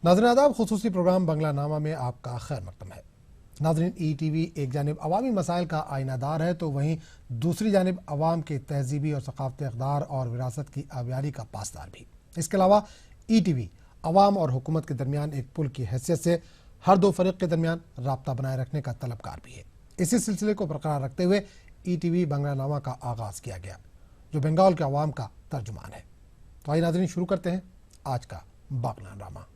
नाज़रीन आदाब, खुसूसी प्रोग्राम बंगला नामा में आपका खैर मकदम है। नाज़रीन, ETV एक जानिब अवामी मसाइल का आईनादार है तो वहीं दूसरी जानिब अवाम के तहजीबी और सकाफती इक़दार और विरासत की आबियारी का पासदार भी। इसके अलावा ETV अवाम और हुकूमत के दरमियान एक पुल की हैसियत से हर दो फरीक के दरमियान राब्ता बनाए रखने का तलबकार भी है। इसी सिलसिले को बरकरार रखते हुए ETV बंगला नामा का आगाज़ किया गया, जो बंगाल के अवाम का तर्जुमान है। तो आइए नाज़रीन, शुरू करते हैं आज का बंगला नामा।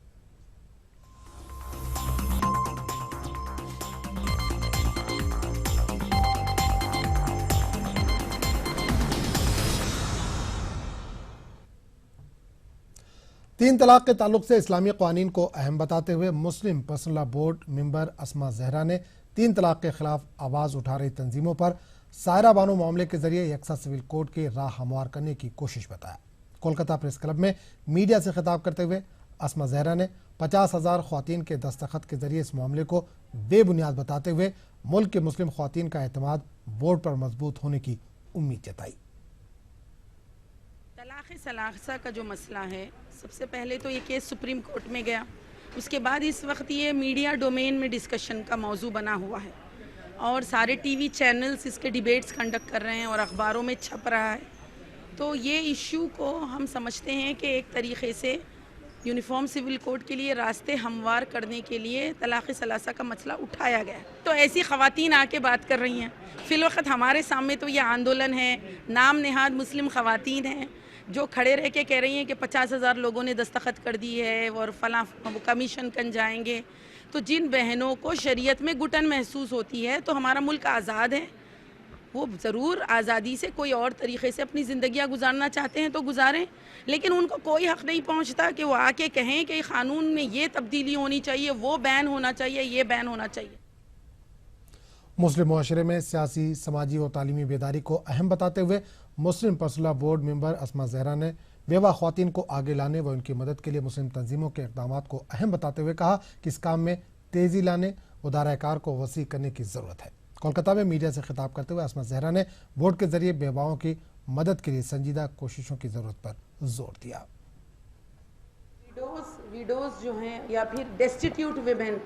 तीन तलाक के ताल्लुक से इस्लामी क़वानीन को अहम बताते हुए मुस्लिम पर्सनल लॉ बोर्ड मेंबर अस्मा जहरा ने तीन तलाक के खिलाफ आवाज़ उठा रही तंजीमों पर सायरा बानो मामले के जरिए यकसा सिविल कोड की राह हमवार करने की कोशिश बताया। कोलकाता प्रेस क्लब में मीडिया से खिताब करते हुए अस्मा जहरा ने 50,000 ख्वातीन के दस्तखत के जरिए इस मामले को बेबुनियाद बताते हुए मुल्क के मुस्लिम ख्वातीन का एतमाद बोर्ड पर मजबूत होने की उम्मीद जताई। तलाक़ सलासा का जो मसला है, सबसे पहले तो ये केस सुप्रीम कोर्ट में गया, उसके बाद इस वक्त ये मीडिया डोमेन में डिस्कशन का मौजू बना हुआ है और सारे टीवी चैनल्स इसके डिबेट्स कंडक्ट कर रहे हैं और अखबारों में छप रहा है। तो ये इशू को हम समझते हैं कि एक तरीक़े से यूनिफॉर्म सिविल कोड के लिए रास्ते हमवार करने के लिए तलाक़ सलासा का मसला उठाया गया। तो ऐसी ख़वातीन आके बात कर रही हैं। फ़िलवक़्त हमारे सामने तो ये आंदोलन है, नाम नेहाद मुस्लिम ख़वातीन हैं जो खड़े रह के कह रही हैं कि 50,000 लोगों ने दस्तखत कर दी है और फलां कमीशन कन जाएंगे। तो जिन बहनों को शरीयत में घुटन महसूस होती है, तो हमारा मुल्क आज़ाद है, वो ज़रूर आज़ादी से कोई और तरीक़े से अपनी ज़िंदगियाँ गुजारना चाहते हैं तो गुजारें, लेकिन उनको कोई हक़ नहीं पहुँचता कि वो आके कहें कि क़ानून में ये तब्दीली होनी चाहिए, वो बैन होना चाहिए, ये बैन होना चाहिए। मुस्लिम मुआशरे में सियासी, समाजी और तालीमी बेदारी को अहम बताते हुए मुस्लिम पर्सनल लॉ बोर्ड मेंबर अस्मा जहरा ने बेवा ख्वातीन को आगे लाने व उनकी मदद के लिए मुस्लिम तंजीमों के इक़दाम को अहम बताते हुए कहा कि इस काम में तेज़ी लाने और दायरा-ए-कार को वसी करने की ज़रूरत है। कोलकाता में मीडिया से खिताब करते हुए अस्मा जहरा ने बोर्ड के जरिए बेवाओं की मदद के लिए संजीदा कोशिशों की ज़रूरत पर जोर दिया। विडोज़ जो हैं या फिर डेस्टिट्यूट विमेन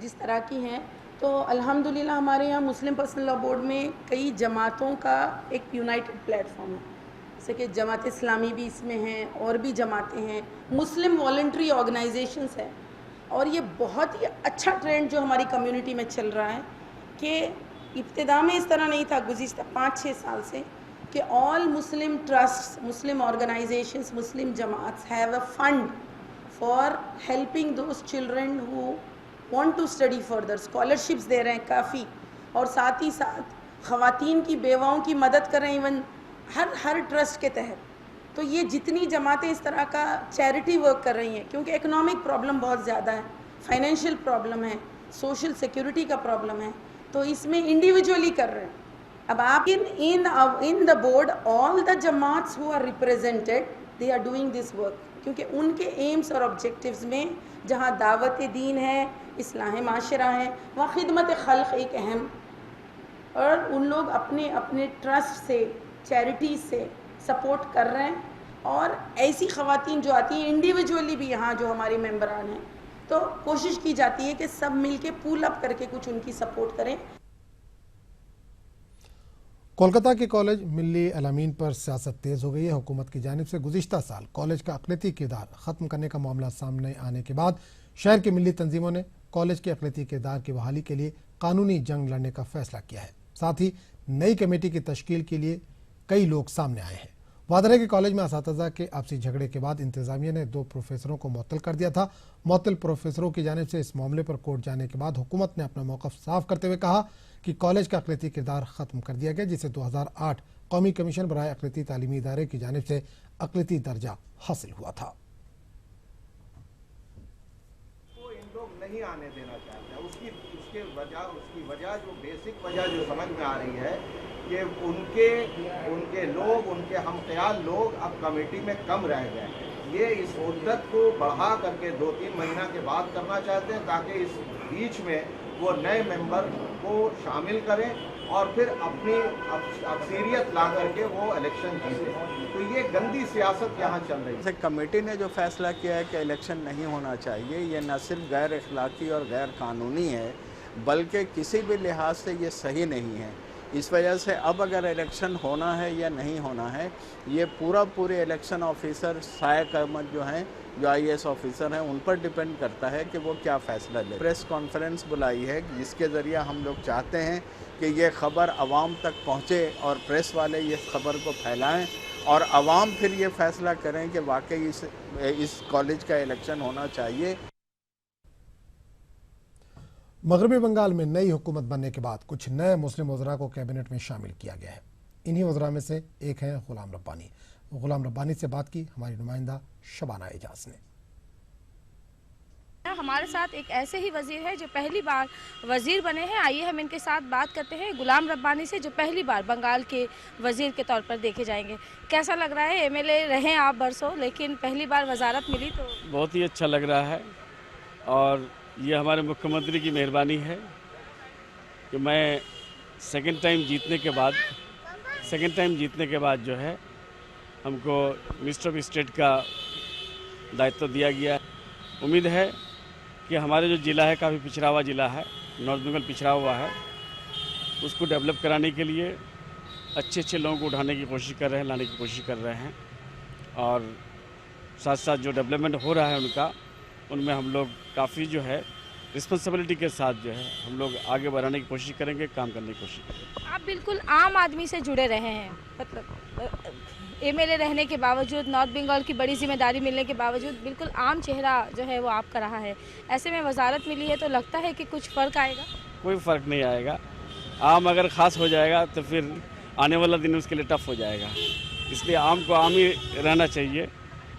जिस तरह की हैं, तो अल्हम्दुलिल्लाह हमारे यहाँ मुस्लिम पर्सनल लॉ बोर्ड में कई जमातों का एक यूनाइटेड प्लेटफॉर्म है, जैसे कि जमात इस्लामी भी इसमें हैं और भी जमातें हैं, मुस्लिम वॉलंटरी ऑर्गेनाइजेशंस हैं। और ये बहुत ही अच्छा ट्रेंड जो हमारी कम्युनिटी में चल रहा है कि इब्तिदा में इस तरह नहीं था गुज़िश्ता 5-6 साल से कि all Muslim trusts, Muslim organisations, Muslim jamaats have a fund for helping those children who want to study further. Scholarships दे रहे हैं काफ़ी, और साथ ही साथ ख़वातीन की बेवाओं की मदद कर रहे हैं इवन हर ट्रस्ट के तहत। तो ये जितनी जमातें इस तरह का चैरिटी वर्क कर रही हैं, क्योंकि इकोनॉमिक प्रॉब्लम बहुत ज़्यादा है, फाइनेंशियल प्रॉब्लम है, सोशल सिक्योरिटी का प्रॉब्लम है, तो इसमें इंडिविजुअली कर रहे हैं। अब आप in the board all the jamaats who are represented, they are doing this work, क्योंकि उनके एम्स और ऑब्जेक्टिव्स में जहाँ दावत दीन है, इस्लाह माशरा है, वहाँ खिदमत खल्क़ एक अहम, और उन लोग अपने अपने ट्रस्ट से, चैरिटी से सपोर्ट कर रहे हैं। और ऐसी ख़वातीन जो आती हैं इंडिविजुअली भी यहाँ जो हमारे मेंबरान हैं, तो कोशिश की जाती है कि सब मिलके पूल अप करके कुछ उनकी सपोर्ट करें। कोलकाता के कॉलेज मिल्ली अलामीन पर सियासत तेज़ हो गई है। हुकूमत की जानिब से गुज़िश्ता साल कॉलेज का अक़लियती किरदार ख़त्म करने का मामला सामने आने के बाद शहर की मिल्ली तंजीमों ने कॉलेज के अक़लियती किरदार की बहाली के लिए कानूनी जंग लड़ने का फैसला किया है। साथ ही नई कमेटी की तश्कील के लिए कई लोग सामने आए हैं। वाज़ेह है कि कॉलेज में असातिज़ा के आपसी झगड़े के बाद इंतज़ामिया ने 2 प्रोफेसरों को मुअत्तल कर दिया था। मुअत्तल प्रोफेसरों की जानिब से इस मामले पर कोर्ट जाने के बाद हुकूमत ने अपना मौक़िफ़ साफ करते हुए कहा कि कॉलेज का अक़लियती किरदार ख़त्म कर दिया गया, जिसे 2008 कौमी कमीशन बराए अक़लियती तालीमी इदारे की जानिब से अक़लियती दर्जा हासिल हुआ था। तो इन लोग नहीं आने देना चाहते, उसकी वजह जो बेसिक वजह जो समझ में आ रही है कि उनके लोग, उनके हमख्याल लोग अब कमेटी में कम रह गए। ये इस मुद्दत को बढ़ा करके 2-3 महीना के बाद करना चाहते हैं, ताकि इस बीच में वो नए मेंबर को शामिल करें और फिर अपनी अक्सरियत ला करके वो इलेक्शन जीते। तो ये गंदी सियासत यहाँ चल रही है। कमेटी ने जो फैसला किया है कि इलेक्शन नहीं होना चाहिए, ये न सिर्फ गैर अखलाकी और गैर कानूनी है, बल्कि किसी भी लिहाज से ये सही नहीं है। इस वजह से अब अगर इलेक्शन होना है या नहीं होना है, ये पूरे इलेक्शन ऑफिसर सहायक अहमद जो हैं, जो IAS ऑफिसर हैं, उन पर डिपेंड करता है कि वो क्या फ़ैसला ले। प्रेस कॉन्फ्रेंस बुलाई है जिसके ज़रिए हम लोग चाहते हैं कि ये ख़बर आवाम तक पहुँचे और प्रेस वाले ये ख़बर को फैलाएं और आवाम फिर ये फ़ैसला करें कि वाकई इस कॉलेज का इलेक्शन होना चाहिए। मगरबी बंगाल में नई हुकूमत बनने के बाद कुछ नए मुस्लिम वज़रा को कैबिनेट में शामिल किया गया है। इन्हीं वज़रा में से एक हैं गुलाम रब्बानी। गुलाम रब्बानी से बात की हमारी नुमाइंदा शबाना एजाज ने। हमारे साथ एक ऐसे ही वजीर है जो पहली बार वजीर बने हैं। आइए हम इनके साथ बात करते हैं गुलाम रब्बानी से, जो पहली बार बंगाल के वजीर के तौर पर देखे जाएंगे। कैसा लग रहा है? MLA रहे आप बरसों, लेकिन पहली बार वजारत मिली तो बहुत ही अच्छा लग रहा है और ये हमारे मुख्यमंत्री की मेहरबानी है कि मैं सेकंड टाइम जीतने के बाद जो है हमको मिनिस्टर ऑफ स्टेट का दायित्व दिया गया। उम्मीद है कि हमारे जो ज़िला है काफ़ी पिछड़ा हुआ ज़िला है, नॉर्थ बंगाल पिछड़ा हुआ है, उसको डेवलप कराने के लिए अच्छे लोगों को उठाने की कोशिश कर रहे हैं, लाने की कोशिश कर रहे हैं और साथ साथ जो डेवलपमेंट हो रहा है उनमें हम लोग काफ़ी जो है रिस्पॉन्सिबिलिटी के साथ जो है हम लोग आगे बढ़ाने की कोशिश करेंगे, काम करने की कोशिश करेंगे। आप बिल्कुल आम आदमी से जुड़े रहे हैं, मतलब MLA रहने के बावजूद, नॉर्थ बंगाल की बड़ी जिम्मेदारी मिलने के बावजूद बिल्कुल आम चेहरा जो है वो आपका रहा है। ऐसे में वजारत मिली है तो लगता है कि कुछ फ़र्क आएगा? कोई फ़र्क नहीं आएगा। आम अगर ख़ास हो जाएगा तो फिर आने वाला दिन उसके लिए टफ हो जाएगा। इसलिए आम को आम ही रहना चाहिए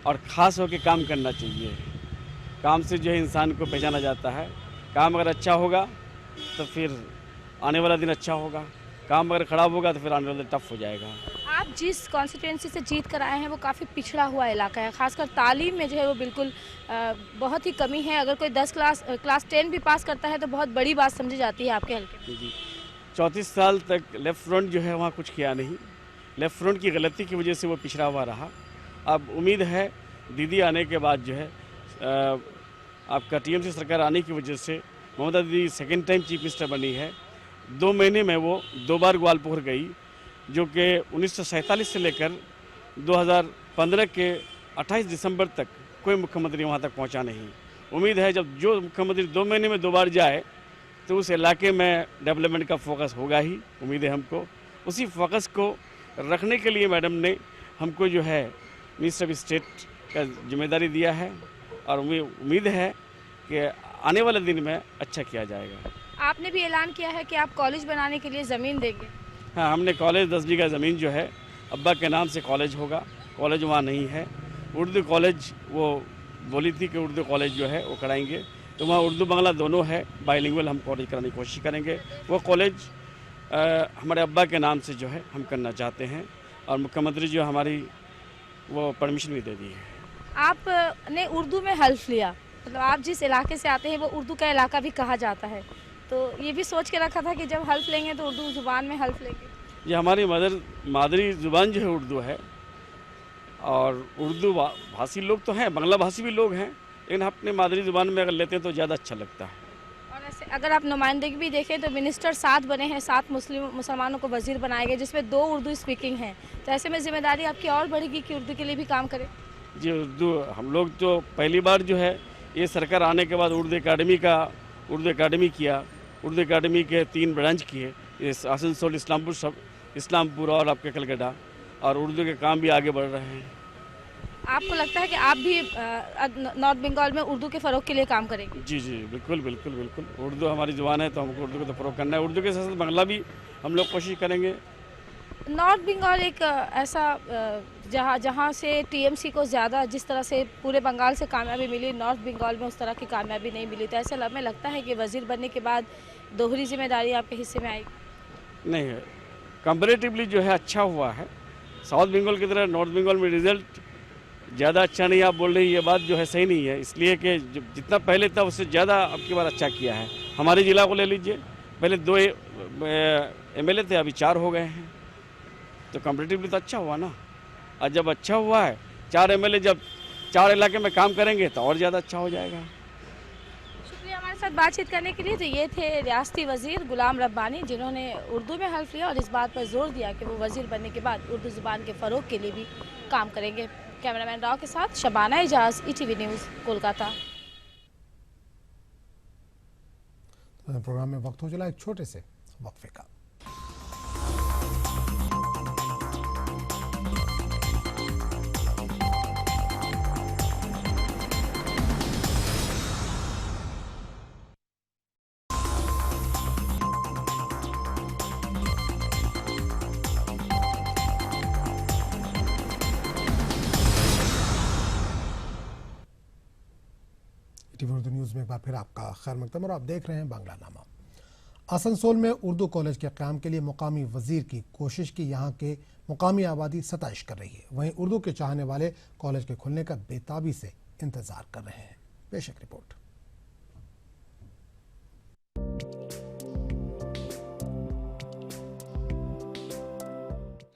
और ख़ास होकर काम करना चाहिए। काम से जो है इंसान को पहचाना जाता है। काम अगर अच्छा होगा तो फिर आने वाला दिन अच्छा होगा, काम अगर ख़राब होगा तो फिर आने वाला दिन टफ हो जाएगा। आप जिस कॉन्स्टिट्यूंसी से जीत कर आए हैं वो काफ़ी पिछड़ा हुआ इलाका है, खासकर तालीम में जो है वो बिल्कुल बहुत ही कमी है। अगर कोई 10 क्लास 10 भी पास करता है तो बहुत बड़ी बात समझी जाती है आपके हल्के में। जी 34 साल तक लेफ़्ट फ्रंट जो है वहाँ कुछ किया नहीं। लेफ़्ट फ्रंट की गलती की वजह से वो पिछड़ा हुआ रहा। अब उम्मीद है दीदी आने के बाद जो है आपका TMC सरकार आने की वजह से ममता दीदी सेकेंड टाइम चीफ मिनिस्टर बनी है। 2 महीने में वो 2 बार ग्वालपोर गई, जो कि 1947 से लेकर 2015 के 28 दिसंबर तक कोई मुख्यमंत्री वहाँ तक पहुँचा नहीं। उम्मीद है जब जो मुख्यमंत्री 2 महीने में 2 बार जाए तो उस इलाके में डेवलपमेंट का फोकस होगा ही। उम्मीद है हमको उसी फोकस को रखने के लिए मैडम ने हमको जो है मिनिस्टर ऑफ स्टेट का जिम्मेदारी दिया है और उम्मीद है कि आने वाले दिन में अच्छा किया जाएगा। आपने भी ऐलान किया है कि आप कॉलेज बनाने के लिए ज़मीन देंगे। हाँ, हमने कॉलेज 10 बीघा ज़मीन जो है अब्बा के नाम से कॉलेज होगा। कॉलेज वहाँ नहीं है। उर्दू कॉलेज वो बोली थी कि उर्दू कॉलेज जो है वो कराएंगे, तो वहाँ उर्दू बांग्ला दोनों है, बाइलिंगुअल हम कॉलेज कराने की कोशिश करेंगे। वो कॉलेज हमारे अब्बा के नाम से जो है हम करना चाहते हैं और मुख्यमंत्री जो हमारी वो परमिशन भी दे दी है। आपने उर्दू में हल्फ लिया, मतलब आप जिस इलाके से आते हैं वो उर्दू का इलाका भी कहा जाता है, तो ये भी सोच के रखा था कि जब हल्फ लेंगे तो उर्दू ज़ुबान में हल्फ लेंगे। ये हमारी मादरी ज़ुबान जो है उर्दू है और उर्दू भाषी लोग तो हैं, बांग्ला भाषी भी लोग हैं, लेकिन अपने मादरी ज़ुबान में अगर लेते हैं तो ज़्यादा अच्छा लगता है। और ऐसे अगर आप नुमाइंदगी भी देखें तो मिनिस्टर 7 बने हैं, 7 मुसलमानों को वजीर बनाए गए, जिसमें 2 उर्दू स्पीकिंग हैं। तो ऐसे में जिम्मेदारी आपकी और बढ़ेगी कि उर्दू के लिए भी काम करें। जी उर्दू हम लोग तो पहली बार जो है ये सरकार आने के बाद उर्दू एकेडमी किया। उर्दू एकेडमी के 3 ब्रांच किए, ये आसनसोल, इस्लामपुर और आपके कलकत्ता, और उर्दू के काम भी आगे बढ़ रहे हैं। आपको लगता है कि आप भी नॉर्थ बंगाल में उर्दू के फ़रोग के लिए काम करेंगे? जी बिल्कुल। उर्दू हमारी ज़ुबान है तो हमको उर्दू को तो फ़रोग करना है। उर्दू के साथ साथ बांग्ला भी हम लोग कोशिश करेंगे। नॉर्थ बंगाल एक ऐसा जहाँ से TMC को ज़्यादा जिस तरह से पूरे बंगाल से कामयाबी मिली, नॉर्थ बंगाल में उस तरह की कामयाबी नहीं मिली। तो ऐसा हमें लगता है कि वज़ीर बनने के बाद दोहरी जिम्मेदारी आपके हिस्से में आएगी? नहीं है, कंपैरेटिवली जो है अच्छा हुआ है। साउथ बंगाल की तरह नॉर्थ बंगाल में रिज़ल्ट ज़्यादा अच्छा नहीं, आप बोल रही ये बात जो है सही नहीं है, इसलिए कि जितना पहले था उससे ज़्यादा अब की बार अच्छा किया है। हमारे ज़िला को ले लीजिए, पहले 2 MLA थे, अभी 4 हो गए हैं, तो कंपेरेटिवली तो अच्छा हुआ ना। और जब अच्छा हुआ है, 4 MLA जब 4 इलाके में काम करेंगे तो और ज़्यादा अच्छा हो जाएगा। शुक्रिया हमारे साथ बातचीत करने के लिए। तो ये थे रियासती वज़ीर गुलाम रब्बानी, जिन्होंने उर्दू में हल्फ लिया और इस बात पर जोर दिया कि वो वज़ीर बनने के बाद उर्दू ज़ुबान के फ़रोग के लिए भी काम करेंगे। कैमरामैन राव के साथ Shabana Ejaz, ETV news, Kolkata. Program में वक्त हो चला एक छोटे से वक्फे का। टीवी उर्दू न्यूज़ में एक बार फिर आपका खैर मकदम और आप देख रहे हैं बांग्ला नामा। आसनसोल में उर्दू कॉलेज के क़याम के लिए मुकामी वजीर की कोशिश की यहाँ के मुकामी आबादी सताइश कर रही है। वहीं उर्दू के चाहने वाले कॉलेज के खुलने का बेताबी से इंतजार कर रहे हैं। पेश एक रिपोर्ट।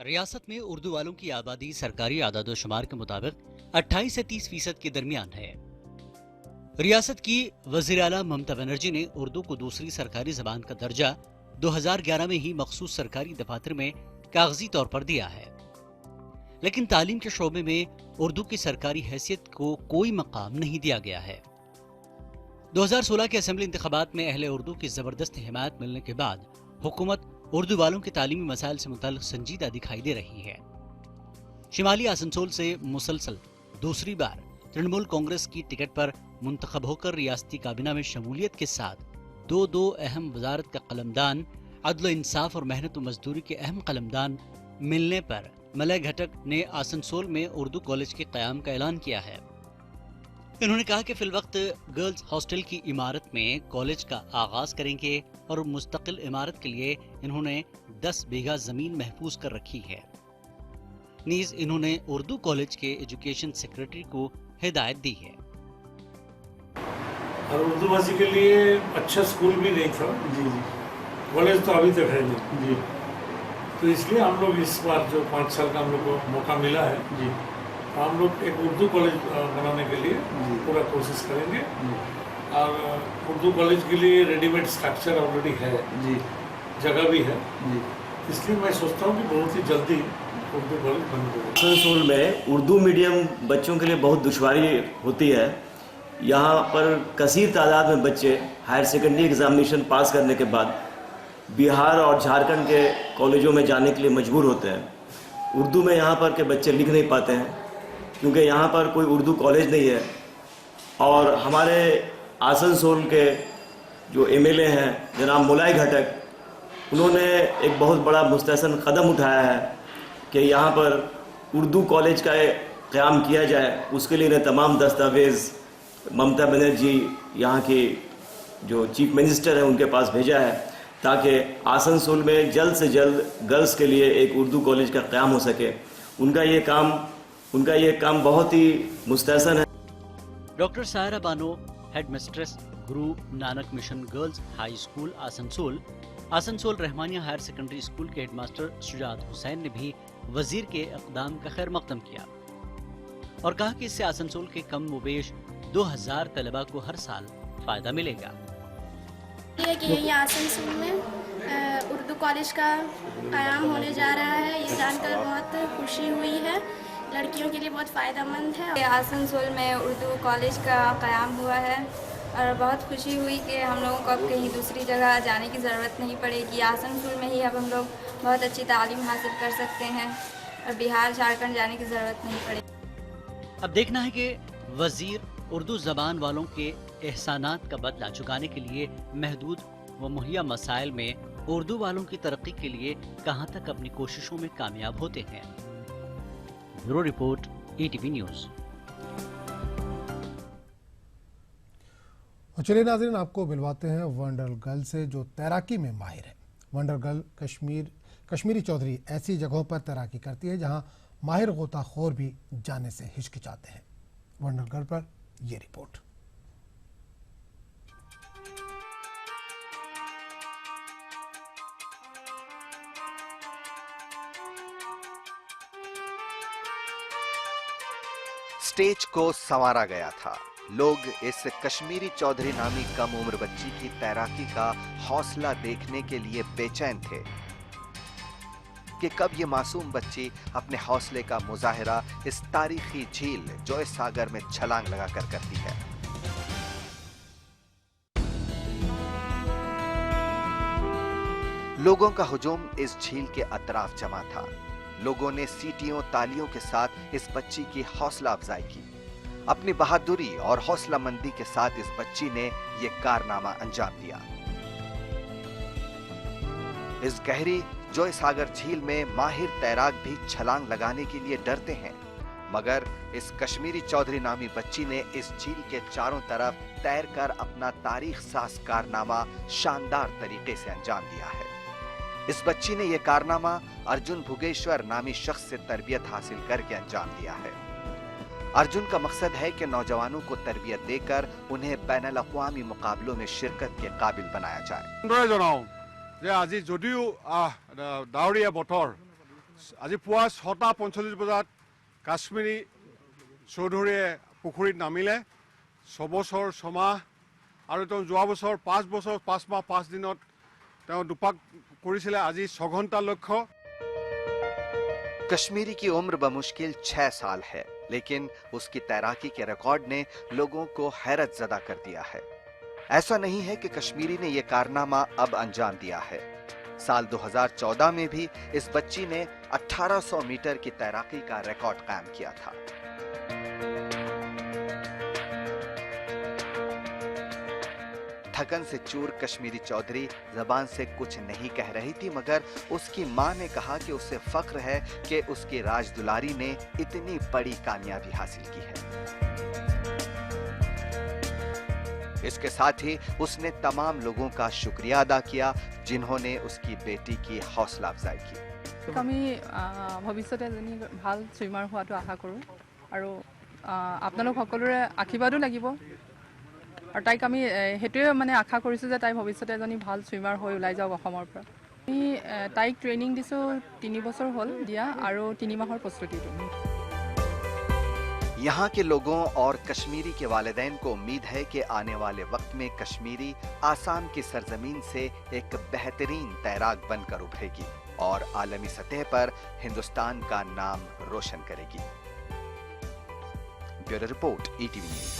रियासत में उर्दू वालों की आबादी सरकारी आदादोशुमार के मुताबिक 28 से 30% के दरमियान है। रियासत की वज़ीर आला ममता बनर्जी ने उर्दू को दूसरी सरकारी जबान का दर्जा 2011 में ही मखसूस सरकारी दफातर में कागजी तौर पर दिया है, लेकिन तालीम के शोबे में उर्दू की सरकारी हैसियत को कोई मकाम नहीं दिया गया है। 2016 के असेंबली इंतखाबात में अहले उर्दू की जबरदस्त हिमायत मिलने के बाद हुकूमत उर्दू वालों के तालीमी मसाइल से मुतल्लिक़ संजीदा दिखाई दे रही है। शिमाली आसनसोल से मुसलसल दूसरी बार तृणमूल कांग्रेस की टिकट पर मुंतखब होकर रियासती काबिना में शमूलियत के साथ दो अहम वजारत का कलमदान, अदल इंसाफ और मेहनत व मजदूरी के अहम कलमदान मिलने पर मलय घटक ने आसनसोल में उर्दू कॉलेज के क़याम का ऐलान किया है। इन्होंने कहा कि फिलवक्त गर्ल्स हॉस्टल की इमारत में कॉलेज का आगाज करेंगे और मुस्तकिल इमारत के लिए इन्होंने 10 बीघा जमीन महफूज कर रखी है। नीज इन्होंने उर्दू कॉलेज के एजुकेशन सेक्रेटरी को हिदायत दी है। और उर्दू भाषी के लिए अच्छा स्कूल भी नहीं था जी जी, कॉलेज तो अभी तक है नहीं जी, तो इसलिए हम लोग इस बार जो 5 साल का हम लोग को मौका मिला है जी, तो हम लोग एक उर्दू कॉलेज बनाने के लिए पूरा कोशिश करेंगे। और उर्दू कॉलेज के लिए रेडीमेड स्ट्रक्चर ऑलरेडी है जी, जगह भी है जी, इसलिए मैं सोचता हूँ कि बहुत ही जल्दी उर्दू कॉलेज बन जाएगा। आसनसोल में उर्दू मीडियम बच्चों के लिए बहुत दुश्वारी होती है। यहाँ पर कसीर तादाद में बच्चे हायर सेकेंडरी एग्जामिनेशन पास करने के बाद बिहार और झारखंड के कॉलेजों में जाने के लिए मजबूर होते हैं। उर्दू में यहाँ पर के बच्चे लिख नहीं पाते हैं क्योंकि यहाँ पर कोई उर्दू कॉलेज नहीं है। और हमारे आसनसोल के जो MLA हैं जनाब मुलाई घटक, उन्होंने एक बहुत बड़ा मुस्तहसन कदम उठाया है कि यहाँ पर उर्दू कॉलेज का क़याम किया जाए। उसके लिए इन्हें तमाम दस्तावेज़ ममता बनर्जी यहाँ की जो चीफ मिनिस्टर हैं उनके पास भेजा है ताकि आसनसोल में जल्द से जल्द गर्ल्स के लिए एक उर्दू कॉलेज का क़याम हो सके। उनका ये काम बहुत ही मुस्तहसन है। Doctor Saira Bano, headmistress Guru Nanak mission girls high school Asansol, Asansol Rahmania higher secondary school के हेडमास्टर शुजात हुसैन ने भी वजीर के इक़दाम का खैर मकदम किया और कहा कि इससे आसनसोल के कम मुबेश 2000 तलबा को हर साल फायदा मिलेगा। ये आसनसोल में उर्दू कॉलेज का क़याम होने जा रहा है, ये जानकर बहुत खुशी हुई है। लड़कियों के लिए बहुत फ़ायदेमंद है। आसनसोल में उर्दू कॉलेज का क़याम हुआ है और बहुत खुशी हुई कि हम लोगों को अब कहीं दूसरी जगह जाने की ज़रूरत नहीं पड़ेगी। आसनसोल में ही अब हम लोग बहुत अच्छी तालीम हासिल कर सकते हैं और बिहार झारखंड जाने की ज़रूरत नहीं पड़ेगी। अब देखना है कि वजीर उर्दू ज़बान वालों के एहसानात का बदला चुकाने के लिए महदूद व मुहैया मसाइल में उर्दू वालों की तरक्की के लिए कहां तक अपनी कोशिशों में कामयाब होते हैं। Bureau report, ETV news. और चलिए नाज़रीन, आपको मिलवाते हैं वंडर गर्ल से जो तैराकी में माहिर है। वंडर गर्ल कश्मीरी चौधरी ऐसी जगहों पर तैराकी करती है जहां माहिर गोताखोर भी जाने से हिचकिचाते हैं। वंडर गर्ल पर ये रिपोर्ट। स्टेज को संवारा गया था। लोग इस कश्मीरी चौधरी नामी कम उम्र बच्ची की तैराकी का हौसला देखने के लिए बेचैन थे कि कब ये मासूम बच्ची अपने हौसले का मुजाहिरा इस तारीखी झील जोइस सागर में छलांग लगाकर करती है। लोगों का हुजूम इस झील के अतराफ जमा था। लोगों ने सीटियों तालियों के साथ इस बच्ची की हौसला अफजाई की। अपनी बहादुरी और हौसलामंदी के साथ इस बच्ची ने यह कारनामा अंजाम दिया। इस गहरी जोइस सागर झील में माहिर तैराक भी छलांग लगाने के लिए डरते हैं, मगर इस कश्मीरी चौधरी नामी बच्ची ने इस झील के चारों तरफ तैरकर अपना तारीख साज कारनामा शानदार तरीके से अंजाम दिया है। इस बच्ची ने यह कारनामा अर्जुन भुगेश्वर नामी शख्स से तरबियत हासिल करके अंजाम दिया है। अर्जुन का मकसद है कि नौजवानों को तरबियत देकर उन्हें बैनुल अक़वामी मुकाबलों में शिरकत के काबिल बनाया जाए। আজি যদিও ডাৱৰীয়া বতৰ, আজি পুৱা 6:45 বজাত কাশ্মীৰী চৌধুৰীয়ে পুখুৰীত নামিলে। 6 বছৰ 6 মাহ আৰু তেওঁ যোৱা বছৰ 5 বছৰ 5 মাহ 5 দিনত তেওঁ দুপাক কৰিছিলে। আজি 6 ঘণ্টা লক্ষ্য। कश्मीरी की उम्र बमुश्किल 6 साल है, लेकिन उसकी तैराकी के रिकॉर्ड ने लोगों को हैरत ज़दा कर दिया है। ऐसा नहीं है कि कश्मीरी ने यह कारनामा अब अंजाम दिया है। साल 2014 में भी इस बच्ची ने 1800 मीटर की तैराकी का रिकॉर्ड कायम किया था। थकन से चूर कश्मीरी चौधरी जबान से कुछ नहीं कह रही थी, मगर उसकी मां ने कहा कि उसे फख्र है कि उसकी राजदुलारी ने इतनी बड़ी कामयाबी हासिल की है। इसके साथ ही उसने तमाम लोगों का शुक्रिया अदा किया जिन्होंने उसकी बेटी की हौसला अफजाई की। আমি ভৱিষ্যতে এজনী ভাল সুইমাৰ হোৱাটো আশা কৰোঁ আৰু আপোনালোক সকলোৰে আশীৰ্বাদো লাগিব আৰু তাইক আমি হেতুৱে মানে আশা কৰিছোঁ যে তাই ভৱিষ্যতে এজনী ভাল সুইমাৰ হৈ ওলাই যাওক অসমৰ পৰা। আমি তাইক ট্ৰেইনিং দিছোঁ 3 বছৰ হ'ল দিয়া আৰু 3 মাহৰ প্ৰস্তুতিটো। यहाँ के लोगों और कश्मीरी के वालिदैन को उम्मीद है कि आने वाले वक्त में कश्मीरी आसाम की सरजमीन से एक बेहतरीन तैराक बनकर उभरेगी और आलमी सतह पर हिंदुस्तान का नाम रोशन करेगी। Bureau report, ETV news.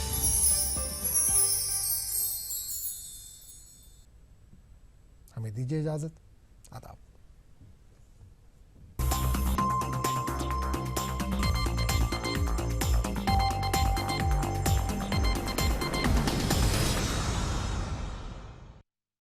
हमें दीजिए इजाजत। आदाब।